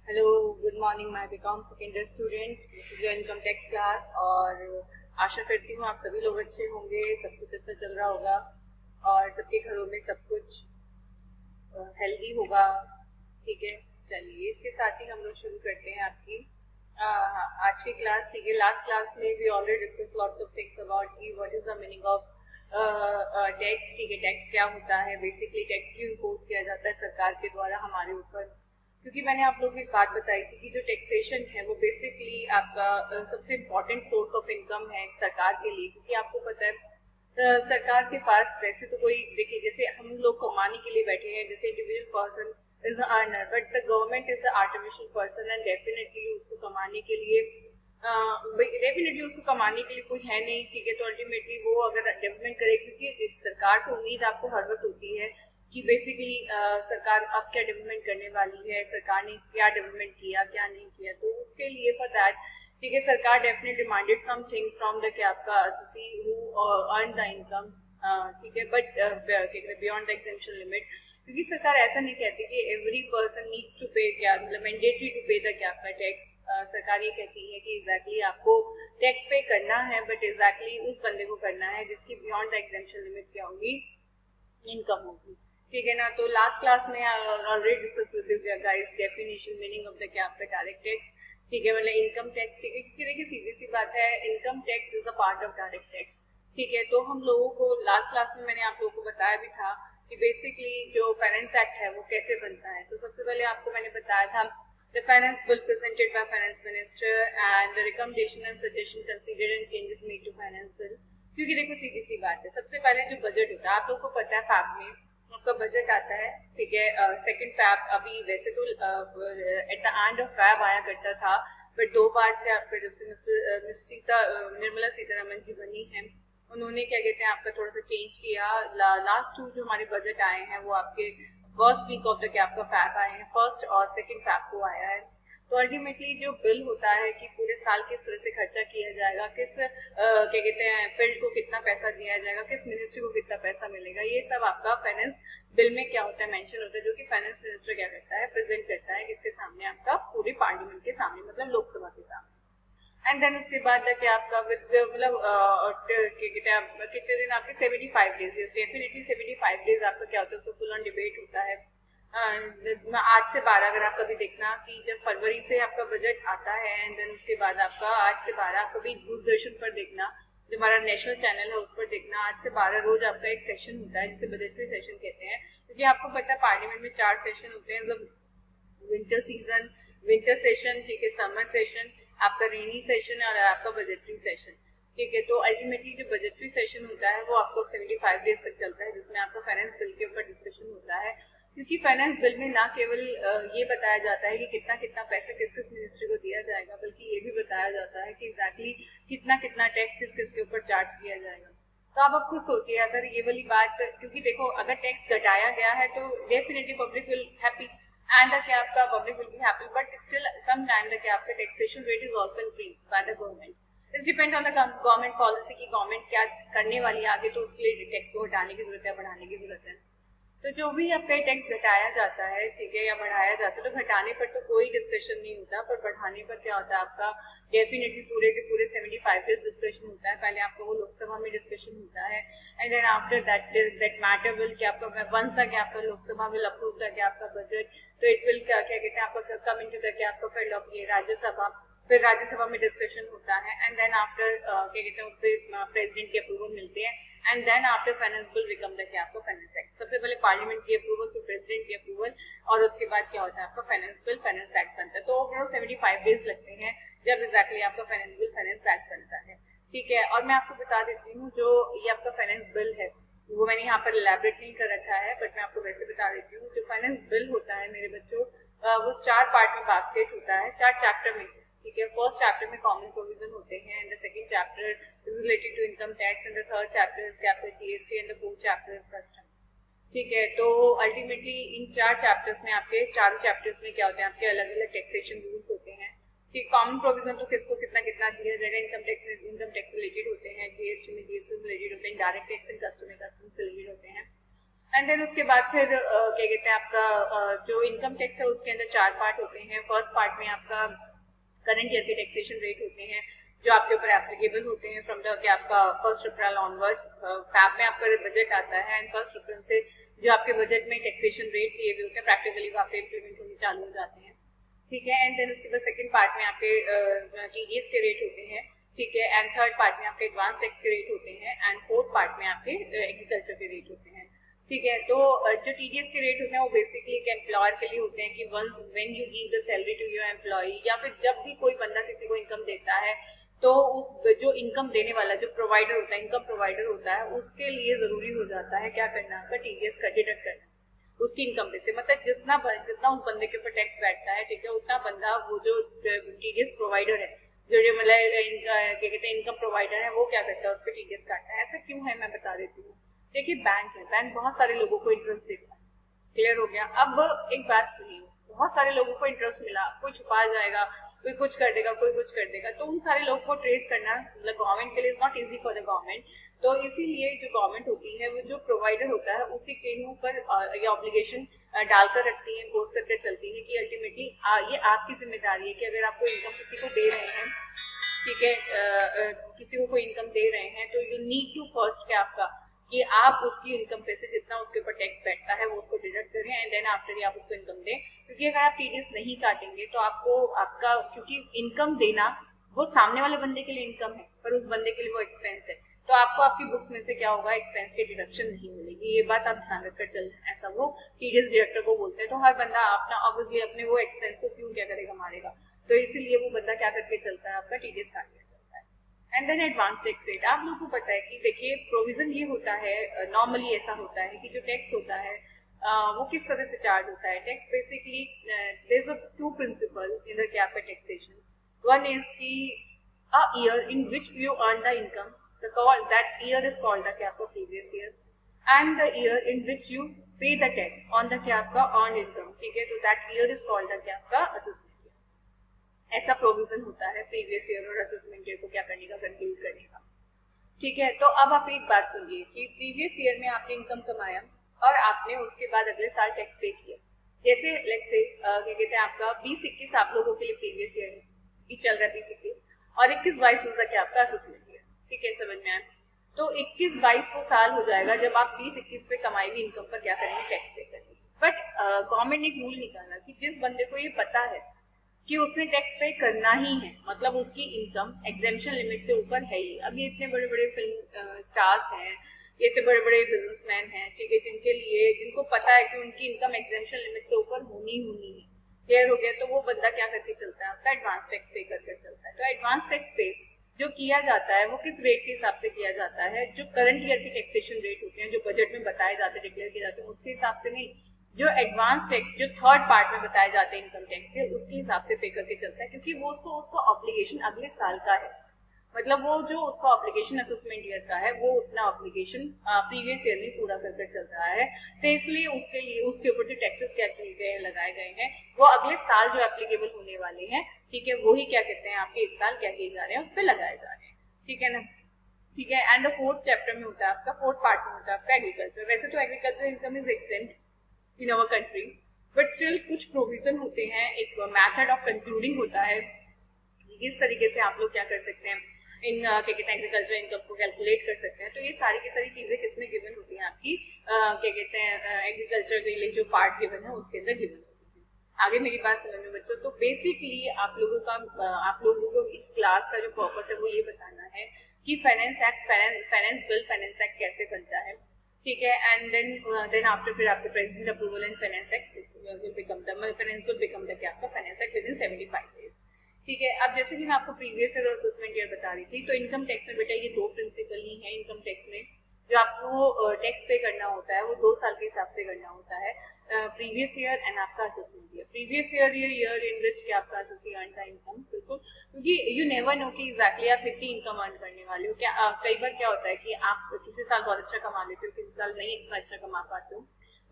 Hello, good morning my BCom second year student. This is your income tax class और आशा करती हूँ आप सभी लोग अच्छे होंगे, सब कुछ अच्छा चल रहा होगा और सबके घरों में सब कुछ हेल्दी होगा। ठीक है, चलिए इसके साथ ही हम लोग शुरू करते हैं आपकी आज की क्लास। ठीक है, लास्ट क्लास में we already discuss lots of things about की what is the meaning of tax. ठीक है, टैक्स क्या होता है, बेसिकली टैक्स क्यों इम्पोज किया जाता है सरकार के द्वारा हमारे ऊपर। क्योंकि मैंने आप लोगों को एक बात बताई थी कि जो टैक्सेशन है वो बेसिकली आपका सबसे इम्पोर्टेंट सोर्स ऑफ इनकम है सरकार के लिए। क्योंकि आपको पता है सरकार के पास वैसे तो कोई, देखिए जैसे हम लोग कमाने के लिए बैठे हैं, जैसे individual person is earner, but the government is the artificial person and definitely उसको कमाने के लिए कोई है नहीं। ठीक है, तो अल्टीमेटली वो अगर डेवलपमेंट करे, क्योंकि सरकार से उम्मीद आपको हर वक्त होती है कि बेसिकली सरकार अब क्या डेवलपमेंट करने वाली है, सरकार ने क्या डेवलपमेंट किया क्या नहीं किया। तो उसके लिए फॉर दैट, ठीक है, सरकार definitely demanded something from the क्या आपका SSC who earn the income. ठीक है, but beyond the exemption limit. क्योंकि सरकार ऐसा नहीं कहती कि एवरी पर्सन नीड्स टू पे, क्या मतलब मैंडेटरी टू पे द क्या आपका टैक्स। सरकार ये कहती है कि एग्जैक्टली आपको टैक्स पे करना है, बट एग्जैक्टली उस बंदे को करना है जिसकी बियॉन्ड द एग्जेम्पशन लिमिट क्या होगी, इनकम होगी। ठीक है ना, तो लास्ट क्लास में ऑलरेडी डिस्कस कर दिया guys definition meaning of the क्या आपका डायरेक्ट टैक्स। ठीक है, मतलब इनकम टैक्स। ठीक है, क्योंकि देखिए सीधी सी बात है, income tax is a part of direct tax. ठीक है, तो हम लोगों को लास्ट क्लास में मैंने आप लोगों को बताया भी था कि बेसिकली जो फाइनेंस एक्ट है वो कैसे बनता है। तो सबसे पहले आपको मैंने बताया था the finance bill presented by finance minister and the recommendation and suggestion considered and changes made to finance bill. क्योंकि देखो सीधी सी बात है, सबसे पहले जो बजट होता है आप लोगों को पता है फैब में आपका बजट आता है। ठीक है, सेकंड फैब अभी वैसे तो at the end of Feb आया करता था, बट 2 बार से आपका जब से निर्मला सीतारमन जी बनी है, उन्होंने क्या कहते हैं आपका थोड़ा सा चेंज किया। लास्ट 2 जो हमारे बजट आए हैं वो आपके फर्स्ट वीक ऑफ द क्या आपका फैब आए हैं, फर्स्ट और सेकंड फैब को आया है। तो अल्टीमेटली जो बिल होता है कि पूरे साल किस तरह से खर्चा किया जाएगा, किस क्या कहते हैं फील्ड को कितना पैसा दिया जाएगा, किस मिनिस्ट्री को कितना पैसा मिलेगा, ये सब आपका फाइनेंस बिल में क्या होता है मेंशन होता है, जो कि फाइनेंस मिनिस्टर क्या करता है प्रेजेंट करता है किसके सामने, आपका पूरे पार्लियामेंट के सामने, मतलब लोकसभा के सामने। एंड देन उसके बाद क्या आपका विद मतलब कितने दिन आपके 75 डेज, डेफिनेटली 75 डेज आपका क्या होता है उसको फुल ऑन डिबेट होता है। आज से 12, अगर आप कभी देखना कि जब फरवरी से आपका बजट आता है एंड देन उसके बाद आपका आज से 12 आप कभी दूरदर्शन पर देखना, जो हमारा नेशनल चैनल है उस पर देखना, आज से 12 रोज आपका एक सेशन होता है जिसे बजटरी सेशन कहते हैं। क्योंकि आपको पता है पार्लियामेंट में 4 सेशन होते हैं, मतलब विंटर सीजन, विंटर सेशन, ठीक है, समर सेशन, आपका रेनी सेशन और आपका बजटरी सेशन। ठीक है, तो अल्टीमेटली जो बजटरी सेशन होता है वो आपको 75 डेज तक चलता है, जिसमें आपका फाइनेंस बिल के ऊपर डिस्कशन होता है। क्योंकि फाइनेंस बिल में ना केवल ये बताया जाता है कि कितना कितना पैसा किस किस मिनिस्ट्री को दिया जाएगा, बल्कि ये भी बताया जाता है कि एग्जैक्टली कितना कितना टैक्स किस किस के ऊपर चार्ज किया जाएगा। तो आप खुद सोचिए, अगर ये वाली बात, क्योंकि देखो अगर टैक्स घटाया गया है तो definitely public will happy and क्या आपका public will be happy, but still some time क्या आपका taxation rate is also increase by the government. It's depend on the government policy की गवर्नमेंट क्या करने वाली है आगे, तो उसके लिए टैक्स को घटाने की जरूरत है, बढ़ाने की जरूरत है। तो जो भी आपका टैक्स घटाया जाता है, ठीक है, या बढ़ाया जाता है, तो घटाने पर तो कोई डिस्कशन नहीं होता, पर बढ़ाने पर क्या होता है आपका डेफिनेटली पूरे के पूरे 75 डेज डिस्कशन होता है। पहले आपका वो लोकसभा में डिस्कशन होता है and then after that matter will क्या आपका वंस तक क्या आपका लोकसभा विल अप्रूव द क्या आपका बजट, तो इट विल क्या क्या कहते हैं आपका कम इनटू द क्या आपका फील्ड ऑफ ये राज्यसभा, फिर राज्यसभा में डिस्कशन होता है एंड देन आफ्टर क्या कहते हैं उस पर प्रेसिडेंट की अप्रूवल मिलते हैं and then after finance bill become the क्या आपका फाइनेंस एक्ट। सबसे पहले पार्लियामेंट की अप्रूवल, फिर प्रेसिडेंट की अप्रूवल और उसके बाद क्या होता है आपका फाइनेंस बिल फाइनेंस एक्ट बनता है। तो ओवरऑल 75 डेज लगते हैं जब एग्जैक्टली आपका फाइनेंस बिल फाइनेंस एक्ट बनता है। ठीक है, और मैं आपको बता देती हूँ जो ये आपका फाइनेंस बिल है वो मैंने यहाँ पर इलेबरेट नहीं कर रखा है, बट मैं आपको वैसे बता देती हूँ। जो फाइनेंस बिल होता है मेरे बच्चों, वो 4 पार्ट में बास्केट होता है, 4 चैप्टर में। ठीक है, फर्स्ट चैप्टर में कॉमन प्रोविजन होते हैं and the second chapter is related to income tax and the third chapter is capital GST and the fourth chapter is custom. ठीक है, तो अल्टीमेटली इन 4 चैप्टर्स में आपके चारों चैप्टर्स में क्या होते हैं आपके अलग अलग टैक्सेशन रूल्स होते हैं। ठीक, कॉमन प्रोविजन तो किसको कितना कितना दिया जाएगा, इनकम टैक्स रिलेटेड होते हैं, जीएसटी में जीएसटी से रिलेटेड होते हैं, डायरेक्ट टैक्स एंड कस्टम में कस्टम से रिलेटेड होते हैं। एंड देन उसके बाद फिर क्या कहते हैं आपका जो इनकम टैक्स है उसके अंदर 4 पार्ट होते हैं। फर्स्ट पार्ट में आपका करंट ईयर के टैक्सेशन रेट होते हैं जो आपके ऊपर एप्लीकेबल होते हैं फ्रॉम द कि आपका 1 अप्रैल ऑनवर्ड्स। फैब में आपका बजट आता है एंड 1 अप्रैल से जो आपके बजट में टैक्सेशन रेट दिए हुए होते हैं प्रैक्टिकली वहाँ पे इम्प्लीमेंट होने चालू हो जाते हैं, ठीक है। एंड देन उसके बाद सेकंड पार्ट में आपके टीडीएस के रेट होते हैं, ठीक है। एंड थर्ड पार्ट में आपके एडवांस टैक्स के रेट होते हैं एंड फोर्थ पार्ट में आपके एग्रीकल्चर के रेट होते हैं, ठीक है। तो जो टीडीएस के रेट होते हैं वो बेसिकली एक एम्प्लॉयर के लिए होते हैं कि when you give the salary to your employ, या फिर जब भी कोई बंदा किसी को इनकम देता है तो उस जो इनकम देने वाला जो प्रोवाइडर होता है, इनकम प्रोवाइडर होता है, उसके लिए जरूरी हो जाता है क्या करना, आपका टीडीएस का डिडक्ट करना उसकी इनकम पे से। मतलब जितना उस बंदे के ऊपर टैक्स बैठता है, ठीक है, उतना बंदा वो जो टीडीएस प्रोवाइडर है, जो मतलब क्या कहते हैं इनकम प्रोवाइडर है, वो क्या करता है उस पर टीडीएस काटता है। ऐसा क्यों है मैं बता देती हूँ। देखिए बैंक है, बैंक बहुत सारे लोगों को इंटरेस्ट देता है, क्लियर हो गया। अब एक बात सुनिए, बहुत सारे लोगों को इंटरेस्ट मिला, कोई छुपा जाएगा, कोई कुछ कर देगा, कोई कुछ कर देगा, तो उन सारे लोगों को ट्रेस करना मतलब गवर्नमेंट के लिए not easy for the government. तो इसीलिए जो गवर्नमेंट होती है वो जो प्रोवाइडर होता है उसी के ऊपर ये ऑब्लिगेशन डालकर रखती है, इम्पोज करके चलती है कि अल्टीमेटली ये आपकी जिम्मेदारी है कि अगर आपको इनकम किसी को दे रहे हैं, ठीक है, किसी को कोई इनकम दे रहे हैं तो यू नीड टू फर्स्ट क्या आपका कि आप उसकी इनकम पे से जितना उसके ऊपर टैक्स बैठता है वो उसको डिडक्ट करें एंड देन आफ्टर आप उसको इनकम दें। क्योंकि अगर आप टीडीएस नहीं काटेंगे तो आपको आपका, क्योंकि इनकम देना वो सामने वाले बंदे के लिए इनकम है पर उस बंदे के लिए वो एक्सपेंस है, तो आपको आपकी बुक्स में से क्या होगा, एक्सपेंस की डिडक्शन नहीं मिलेगी। ये बात आप ध्यान रखकर चलना। ऐसा वो टीडीएस डायरेक्टर को बोलते हैं। तो हर बंदा अपना ऑब्वियसली अपने वो एक्सपेंस को क्यों क्या करेगा, मारेगा, तो इसीलिए वो बंदा क्या करके चलता है, आपका टीडीएस काट के चलता है। And then advance tax rate, आप लोगों को पता है कि देखिए प्रोविजन ये होता है, नॉर्मली ऐसा होता है कि जो टैक्स होता है वो किस तरह से चार्ज होता है। Tax basically there is a two principal in the capital taxation. One is की a year in which you earn the income, that year is called the क्या आपका previous year, and the year in which you pay the tax on the क्या आपका earned income, ठीक है, तो that year is called the क्या आपका assessment year। ऐसा प्रोविजन होता है प्रीवियस ईयर और असेसमेंट ईयर को क्या करने का, कंक्लूड करने का, ठीक है। तो अब आप एक बात सुनिए कि प्रीवियस ईयर में आपने इनकम कमाया और आपने उसके बाद अगले साल टैक्स पे किया। जैसे लेट्स से क्या कहते हैं आपका 20-21 आप लोगों के लिए प्रीवियस ईयर भी चल रहा है 20-21 और 21-22 क्या आपका असेसमेंट ईयर, ठीक है, समझ में आया। तो 21-22 वो साल हो जाएगा जब आप 20-21 पे कमाई हुई इनकम पर क्या करेंगे, टैक्स पे करेंगे। बट गवर्नमेंट ने एक रूल निकाला कि जिस बंदे को ये पता है कि उसने टैक्स पे करना ही है, मतलब उसकी इनकम एग्जेम्पशन लिमिट से ऊपर है ही। अब ये इतने बड़े बड़े फिल्म स्टार्स हैं, ये इतने बड़े बड़े बिजनेसमैन हैं, ठीक है, जिनके लिए जिनको पता है कि उनकी इनकम एग्जेम्पशन लिमिट से ऊपर होनी है, क्लियर हो गया। तो वो बंदा क्या करके चलता है, आपका एडवांस टैक्स पे करके चलता है। तो एडवांस टैक्स पे जो किया जाता है वो किस रेट के हिसाब से किया जाता है, जो करंट ईयर के टैक्सेशन रेट होते हैं जो बजट में बताए जाते हैं, डिक्लेयर किए जाते हैं, उसके हिसाब से नहीं, जो एडवांस टैक्स जो थर्ड पार्ट में बताए जाते हैं इनकम टैक्स से, उसके हिसाब से पे करके चलता है। क्योंकि वो तो उसका ऑब्लिगेशन अगले साल का है, मतलब वो जो उसका ऑब्लिगेशन असेसमेंट ईयर का है वो उतना ऑब्लिगेशन प्रीवियस ईयर में पूरा कर चल रहा है। तो इसलिए उसके लिए उसके ऊपर जो टैक्सेस क्या किए गए हैं, लगाए गए हैं, वो अगले साल जो एप्लीकेबल होने वाले हैं, ठीक है, वही क्या कहते हैं आपके इस साल क्या किए जा रहे हैं उस पर लगाए जा रहे हैं, ठीक है ना, ठीक है। एंड द फोर्थ चैप्टर में होता है आपका, फोर्थ पार्ट में होता है आपका एग्रीकल्चर। वैसे तो agriculture income is accent in our country, but still कुछ प्रोविजन होते हैं, एक मैथड ऑफ कंक्लूडिंग होता है, इस तरीके से आप लोग क्या कर सकते हैं, इन क्या कहते हैं एग्रीकल्चर इनकम को कैलकुलेट कर सकते हैं। तो ये सारी की सारी चीजें किसमें गिवन होती हैं आपकी, क्या कहते हैं एग्रीकल्चर के लिए जो पार्ट गिवन है उसके अंदर गिवन होती है। आगे मेरी बात समझ में बच्चों, तो बेसिकली आप लोगों को इस क्लास का जो पर्पस है वो ये बताना है कि फाइनेंस एक्ट कैसे बनता है, ठीक है। एंड देन आफ्टर फिर आपके president approval and finance act will become the क्या आपका finance act with in 75 days, ठीक है। अब जैसे कि मैं आपको प्रीवियस ईयर और असेसमेंट ईयर बता रही थी, तो इनकम टैक्स में बेटा ये दो प्रिंसिपल ही है। इनकम टैक्स में जो आपको टैक्स पे करना होता है वो 2 साल के हिसाब से करना होता है, प्रीवियस ईयर एंड आपका असेसमेंट ईयर। प्रीवियस ईयर ये ईयर इन विच क्या आपका असेसी अर्न का इनकम, बिल्कुल, क्योंकि यू नेवर नो कि एग्जैक्टली आप कितनी इनकम अर्न करने वाले हो। क्या कई बार क्या होता है कि आप किसी साल बहुत अच्छा कमा लेते हो, किसी साल नहीं इतना अच्छा कमा पाते हो।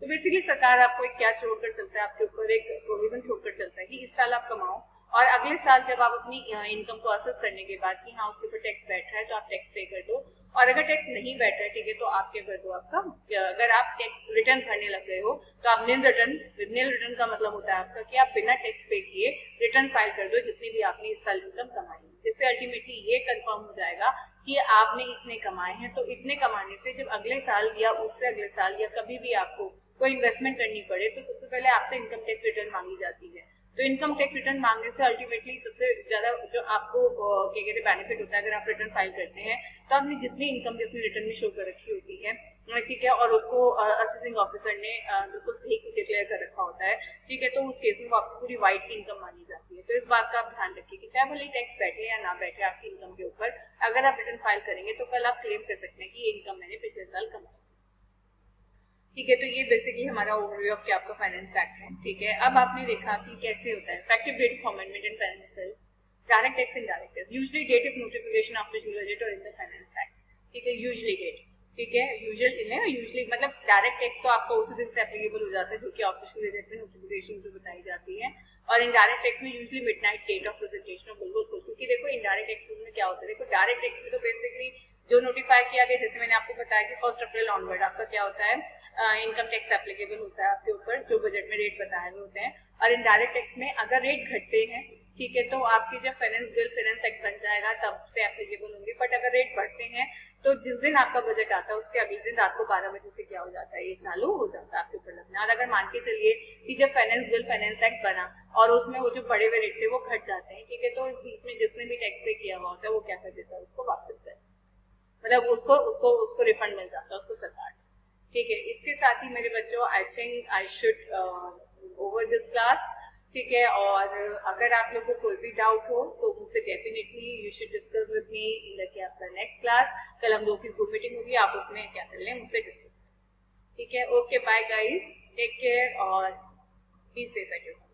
तो बेसिकली सरकार आपको एक क्या छोड़कर चलता है, आपके ऊपर एक प्रोविजन छोड़कर चलता है कि इस साल आप कमाओ और अगले साल जब आप अपनी इनकम को असेस करने के बाद कि हाँ उसके ऊपर टैक्स बैठ रहा है तो आप टैक्स पे कर दो, और अगर टैक्स नहीं बैठ रहा है, ठीक है, तो आप क्या कर दो, आपका अगर आप टैक्स रिटर्न भरने लग गए हो तो आप निल रिटर्न का मतलब होता है आपका कि आप बिना टैक्स पे किए रिटर्न फाइल कर दो जितनी भी आपने इस साल इनकम कमाई है, जिससे अल्टीमेटली ये कंफर्म हो जाएगा कि आपने इतने कमाए हैं। तो इतने कमाने से जब अगले साल या उससे अगले साल या कभी भी आपको कोई इन्वेस्टमेंट करनी पड़े तो सबसे पहले आपसे इनकम टैक्स रिटर्न मांगी जाती है। तो इनकम टैक्स रिटर्न मांगने से अल्टीमेटली सबसे ज्यादा जो आपको क्या कहते हैं बेनिफिट होता है, अगर आप रिटर्न फाइल करते हैं तो आपने जितनी इनकम भी अपने रिटर्न में शो कर रखी होती है, ठीक है, और उसको असेसिंग ऑफिसर ने बिल्कुल सही डिक्लेयर कर रखा होता है, ठीक है, तो उस केस में वो आपकी पूरी वाइट की इनकम मानी जाती है। तो इस बात का आप ध्यान रखिए कि चाहे भले टैक्स बैठे या ना बैठे आपकी इनकम के ऊपर, अगर आप रिटर्न फाइल करेंगे तो कल आप क्लेम कर सकते हैं कि ये इनकम मैंने पिछले साल कमाई। ठीक है, तो ये बेसिकली हमारा ओवरव्यू ऑफ क्या आपका फाइनेंस एक्ट है। ठीक है, अब आपने देखा कि कैसे होता है effective date of amendment in finance bill, direct tax, indirect tax, usually date of notification of the budget और इन द फाइनेंस एक्ट। ठीक है, यूजुअली डेट, ठीक है, यूजुअली मतलब डायरेक्ट टैक्स तो आपको उसी दिन से एप्लीकेबल हो जाता है जो कि ऑफिशियल गजट में नोटिफिकेशन जो बताई जाती है, और इनडायरेक्ट टैक्स में usually midnight date of presentation of bill को, क्योंकि देखो इनडायरेक्ट टैक्स में क्या होता है, देखो डायरेक्ट टैक्स में तो बेसिकली जो नोटिफाई किया गया, जैसे मैंने आपको बताया कि 1 अप्रैल ऑनवर्ड आपका क्या होता है, इनकम टैक्स एप्लीकेबल होता है आपके ऊपर, जो बजट में रेट बताए हुए होते हैं। और इनडायरेक्ट टैक्स में अगर रेट घटते हैं, ठीक है, तो आपकी जब फाइनेंस एक्ट बन जाएगा तब से एप्लीकेबल होंगे, बट अगर रेट बढ़ते हैं तो जिस दिन आपका बजट आता है उसके अगले दिन रात को 12 बजे से क्या हो जाता है, ये चालू हो जाता है आपके ऊपर लगना। और अगर मान के चलिए कि जब फाइनेंस एक्ट बना और उसमें वो जो बड़े हुए रेट थे वो घट जाते हैं, ठीक है, तो इस बीच में जिसने भी टैक्स पे किया हुआ होता है वो क्या कर देता है, उसको वापस कर, मतलब उसको रिफंड मिल जाता है उसको सरकार से। ठीक है, इसके साथ ही मेरे बच्चों I think I should over this class. ठीक है, और अगर आप लोगों को कोई भी डाउट हो तो मुझसे definitely you should discuss with me in the आपका नेक्स्ट क्लास। कल हम लोग की जूम मीटिंग होगी, आप उसमें क्या कर लें, मुझसे डिस्कस करें। ठीक है, okay, bye guys, take care और be safe at your home.